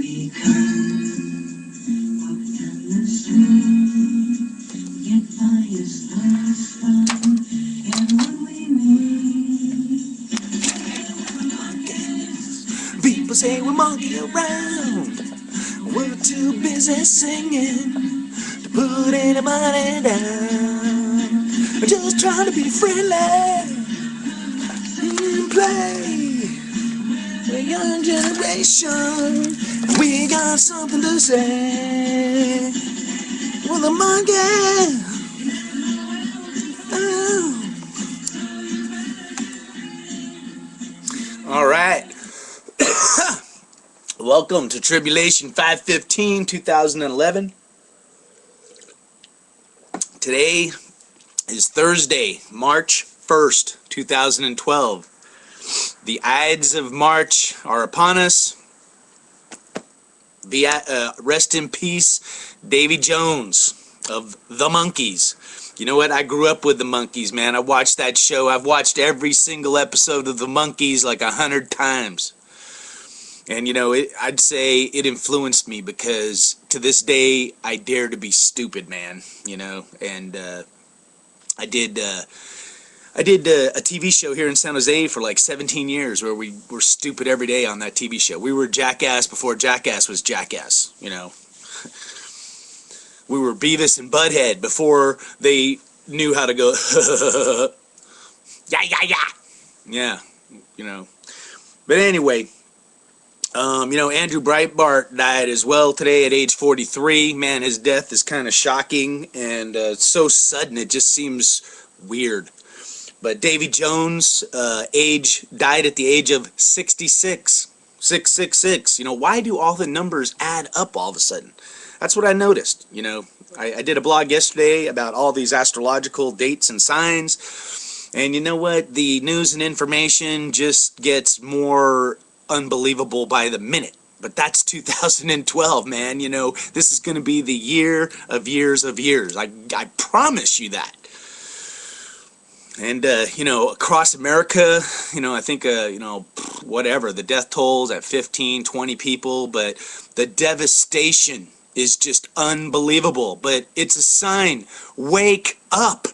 we come, walk down the street, get fires, first fun, and when we meet, People say we monkey around. We're too busy singing to put any money down. We're just trying to be friendly and play. We're young generation. We got something to say. We're the monkey. Oh. All right. Welcome to Tribulation 515, 2011. Today is Thursday, March 1st, 2012. The Ides of March are upon us. Rest in peace, Davy Jones of the Monkees. You know what? I grew up with the Monkees, man. I watched that show. I've watched every single episode of the Monkees like 100 times. And, you know, I'd say it influenced me because to this day, I dare to be stupid, man, you know. And I did a TV show here in San Jose for like 17 years where we were stupid every day on that TV show. We were Jackass before Jackass was Jackass, you know. We were Beavis and Butthead before they knew how to go, yeah, you know. But anyway... you know, Andrew Breitbart died as well today at age 43. Man, his death is kind of shocking and so sudden it just seems weird. But Davy Jones died at the age of 66. 666. You know, why do all the numbers add up all of a sudden? That's what I noticed. You know, I did a blog yesterday about all these astrological dates and signs. And you know what? The news and information just gets more unbelievable by the minute. But that's 2012, man. You know, this is going to be the year of years of years. I promise you that. And you know, across America, you know, I think you know, whatever, the death tolls at 15, 20 people, but the devastation is just unbelievable. But it's a sign. Wake up.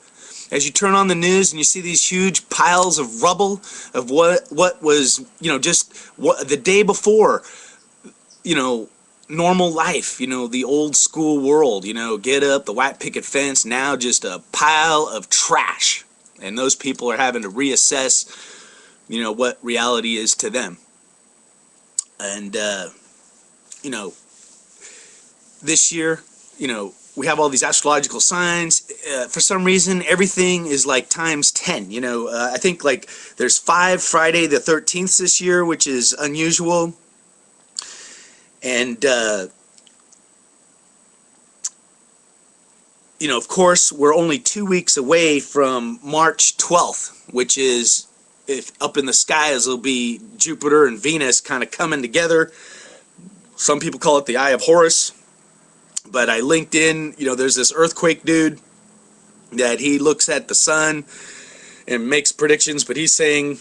As you turn on the news and you see these huge piles of rubble of what was, you know, just what the day before, you know, normal life, you know, the old school world, you know, get up, the white picket fence, now just a pile of trash. And those people are having to reassess, you know, what reality is to them. And, you know, this year, you know, we have all these astrological signs. For some reason, everything is like times 10. You know, I think like there's 5 Friday the 13th this year, which is unusual. And, you know, of course, we're only 2 weeks away from March 12th, which is, if up in the skies, it'll be Jupiter and Venus kind of coming together. Some people call it the Eye of Horus. But I linked in, you know, there's this earthquake dude that he looks at the sun and makes predictions, but he's saying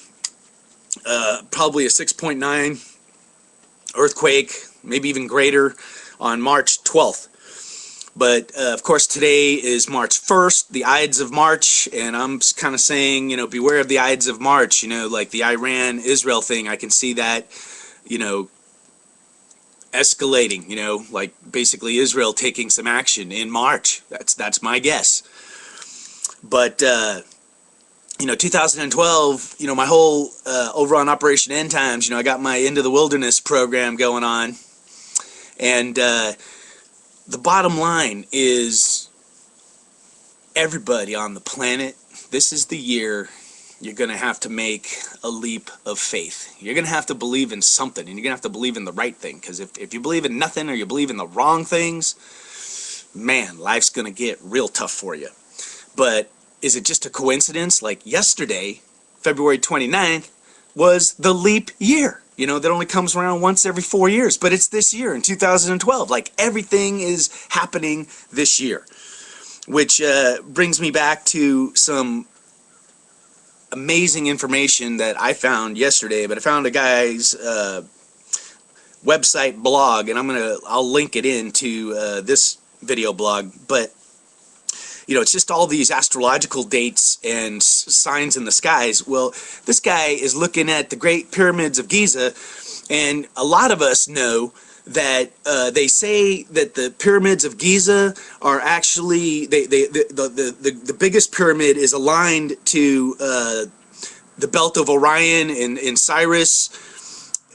probably a 6.9 earthquake, maybe even greater, on March 12th. But, of course, today is March 1st, the Ides of March, and I'm kind of saying, you know, beware of the Ides of March, you know, like the Iran-Israel thing. I can see that, you know, escalating, you know, like basically Israel taking some action in March. That's my guess. But you know, 2012, you know, my whole over on Operation End Times, you know, I got my Into the Wilderness program going on, and the bottom line is, everybody on the planet, this is the year you're going to have to make a leap of faith. You're going to have to believe in something, and you're going to have to believe in the right thing, because if you believe in nothing or you believe in the wrong things, man, life's going to get real tough for you. But is it just a coincidence? Like yesterday, February 29th, was the leap year. You know, that only comes around once every 4 years, but it's this year in 2012. Like, everything is happening this year, which brings me back to some amazing information that I found yesterday. But I found a guy's website blog, and I'll link it into this video blog. But it's just all these astrological dates and signs in the skies. Well, this guy is looking at the Great Pyramids of Giza, and a lot of us know that they say that the pyramids of Giza are actually the biggest pyramid is aligned to the belt of Orion in Sirius.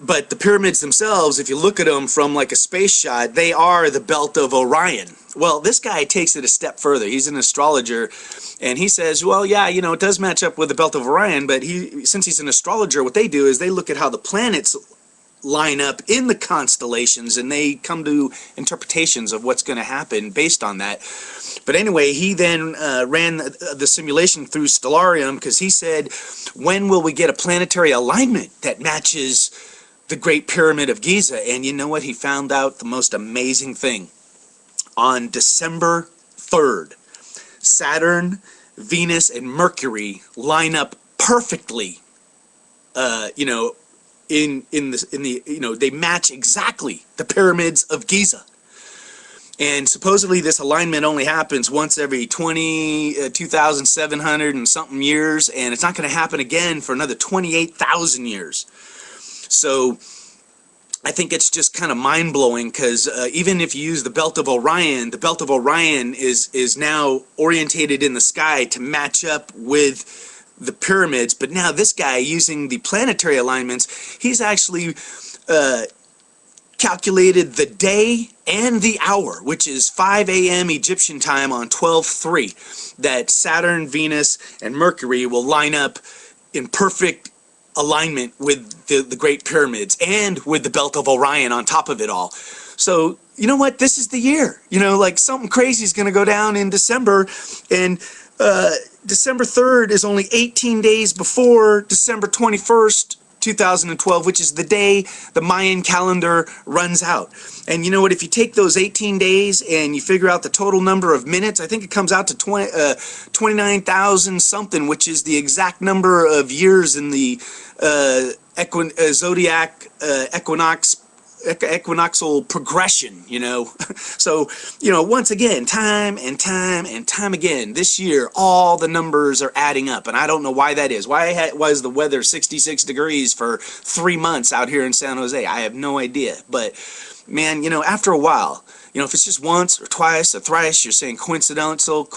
But the pyramids themselves, if you look at them from like a space shot, they are the belt of Orion. Well, this guy takes it a step further. He's an astrologer, and he says, well, yeah, it does match up with the belt of Orion, but since he's an astrologer, what they do is they look at how the planets line up in the constellations, and they come to interpretations of what's going to happen based on that. But anyway, he then ran the simulation through Stellarium, because he said, when will we get a planetary alignment that matches the Great Pyramid of Giza? And you know what? He found out the most amazing thing. On December 3rd, Saturn, Venus, and Mercury line up perfectly. They match exactly the pyramids of Giza. And supposedly this alignment only happens once every 2,700 and something years, and it's not going to happen again for another 28,000 years. So I think it's just kind of mind-blowing, because even if you use the belt of Orion is now orientated in the sky to match up with the pyramids. But now this guy, using the planetary alignments, he's actually calculated the day and the hour, which is 5 a.m. Egyptian time on 12/3, that Saturn, Venus, and Mercury will line up in perfect alignment with the Great Pyramids and with the belt of Orion on top of it all. So, you know what? This is the year. Like something crazy is going to go down in December, and December 3rd is only 18 days before December 21st, 2012, which is the day the Mayan calendar runs out. And you know what? If you take those 18 days and you figure out the total number of minutes, I think it comes out to 29,000 something, which is the exact number of years in the zodiac equinoxial progression, So, once again, time and time and time again, this year, all the numbers are adding up, and I don't know why that is. Why was the weather 66 degrees for 3 months out here in San Jose? I have no idea. But, man, after a while, if it's just once or twice or thrice, you're saying coincidental,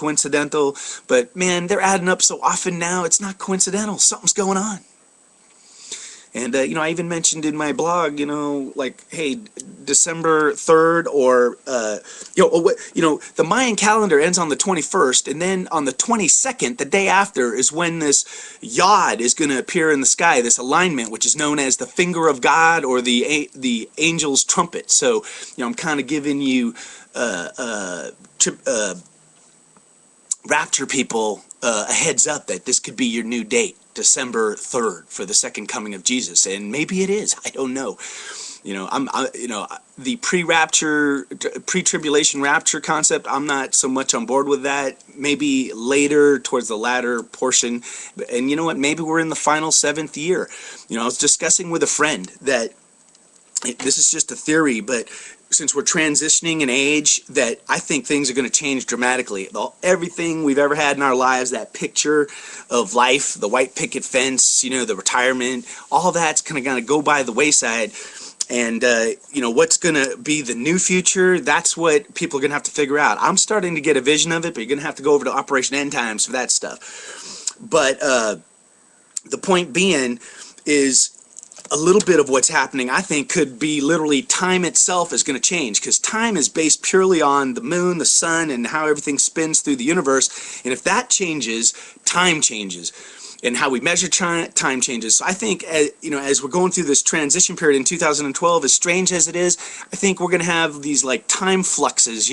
but, man, they're adding up so often now, it's not coincidental. Something's going on. And, I even mentioned in my blog, like, hey, December 3rd or, the Mayan calendar ends on the 21st, and then on the 22nd, the day after, is when this yod is going to appear in the sky, this alignment, which is known as the finger of God or the angel's trumpet. So, I'm kind of giving you Rapture people a heads up that this could be your new date. December 3rd for the second coming of Jesus, and maybe it is. I don't know. The pre-tribulation rapture concept, I'm not so much on board with that. Maybe later, towards the latter portion. And you know what? Maybe we're in the final 7th year. I was discussing with a friend that this is just a theory, but since we're transitioning in age, that I think things are going to change dramatically. Everything we've ever had in our lives, that picture of life, the white picket fence, the retirement, all that's kind of go by the wayside. And, what's going to be the new future, that's what people are going to have to figure out. I'm starting to get a vision of it, but you're going to have to go over to Operation End Times for that stuff. But the point being is, a little bit of what's happening, I think, could be literally time itself is going to change, because time is based purely on the moon, the sun, and how everything spins through the universe. And if that changes, time changes. And how we measure time changes. So I think, as we're going through this transition period in 2012, as strange as it is, I think we're going to have these like time fluxes,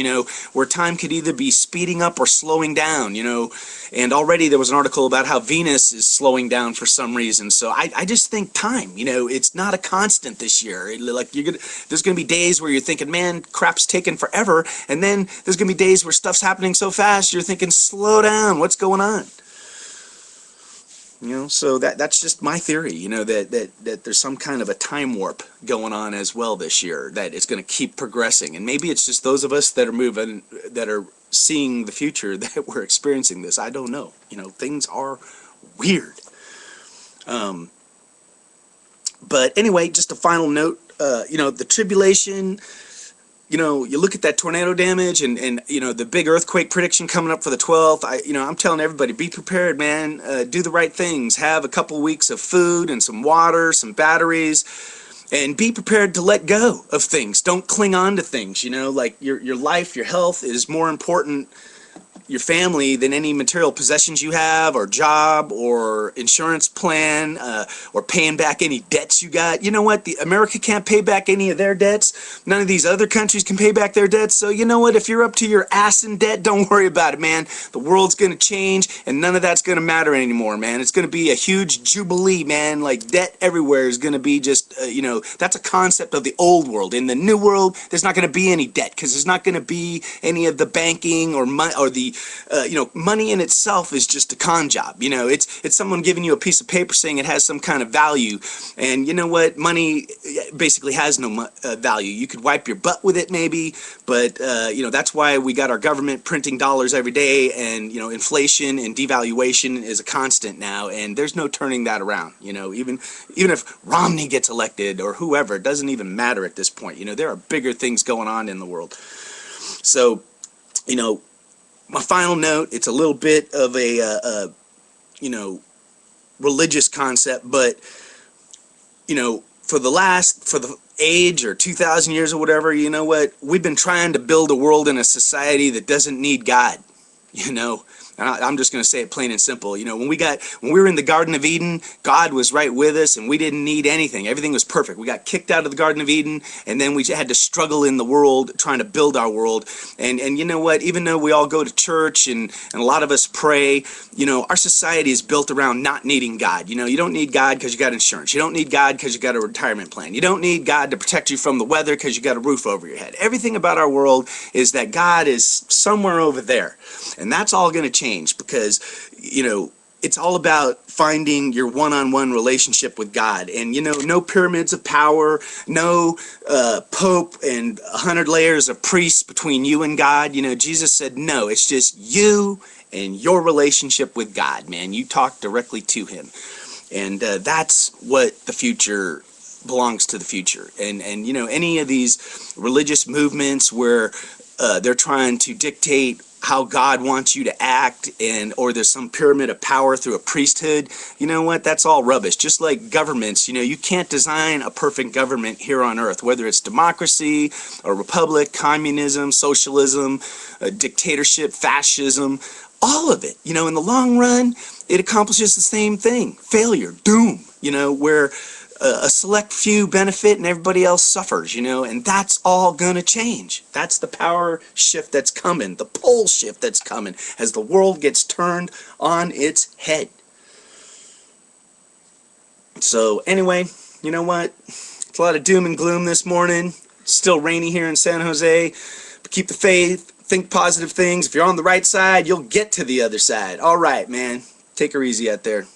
where time could either be speeding up or slowing down, And already there was an article about how Venus is slowing down for some reason. So I just think time, it's not a constant this year. There's going to be days where you're thinking, man, crap's taking forever. And then there's going to be days where stuff's happening so fast, you're thinking, slow down, what's going on? So that's just my theory, that there's some kind of a time warp going on as well this year, that it's going to keep progressing. And maybe it's just those of us that are moving, that are seeing the future, that we're experiencing this. I don't know. Things are weird. But anyway, just a final note, the tribulation, you look at that tornado damage and the big earthquake prediction coming up for the 12th. I'm telling everybody, be prepared, man. Do the right things. Have a couple weeks of food and some water, some batteries, and be prepared to let go of things. Don't cling on to things. Like your life, your health is more important, your family, than any material possessions you have, or job, or insurance plan, or paying back any debts you got. You know what? America can't pay back any of their debts. None of these other countries can pay back their debts. So you know what? If you're up to your ass in debt, don't worry about it, man. The world's gonna change, and none of that's gonna matter anymore, man. It's gonna be a huge jubilee, man. Like, debt everywhere is gonna be just, that's a concept of the old world. In the new world, there's not gonna be any debt, because there's not gonna be any of the banking or the money in itself is just a con job. It's someone giving you a piece of paper saying it has some kind of value, and you know what? Money basically has no value. You could wipe your butt with it, maybe, but that's why we got our government printing dollars every day, and inflation and devaluation is a constant now, and there's no turning that around. Even if Romney gets elected or whoever, it doesn't even matter at this point. There are bigger things going on in the world. So, my final note, it's a little bit of a religious concept, but for the age or 2,000 years or whatever, you know what? We've been trying to build a world and a society that doesn't need God. I'm just going to say it plain and simple. When we were in the Garden of Eden, God was right with us, and we didn't need anything. Everything was perfect. We got kicked out of the Garden of Eden, and then we had to struggle in the world trying to build our world. And you know what? Even though we all go to church and a lot of us pray, our society is built around not needing God. You don't need God because you got insurance. You don't need God because you got a retirement plan. You don't need God to protect you from the weather because you got a roof over your head. Everything about our world is that God is somewhere over there. And that's all going to change, because it's all about finding your one-on-one relationship with God. And no pyramids of power, no pope and 100 layers of priests between you and God. Jesus said no, it's just you and your relationship with God, man. You talk directly to him, and that's what the future belongs to. The future. And any of these religious movements where they're trying to dictate how God wants you to act, or there's some pyramid of power through a priesthood, you know what? That's all rubbish. Just like governments, you can't design a perfect government here on earth, whether it's democracy, or republic, communism, socialism, dictatorship, fascism, all of it. In the long run, it accomplishes the same thing: failure, doom, where a select few benefit and everybody else suffers, and that's all gonna change. That's the power shift that's coming, the pole shift that's coming, as the world gets turned on its head. So anyway, you know what? It's a lot of doom and gloom this morning. It's still rainy here in San Jose, but keep the faith, think positive things. If you're on the right side, you'll get to the other side. All right, man. Take her easy out there.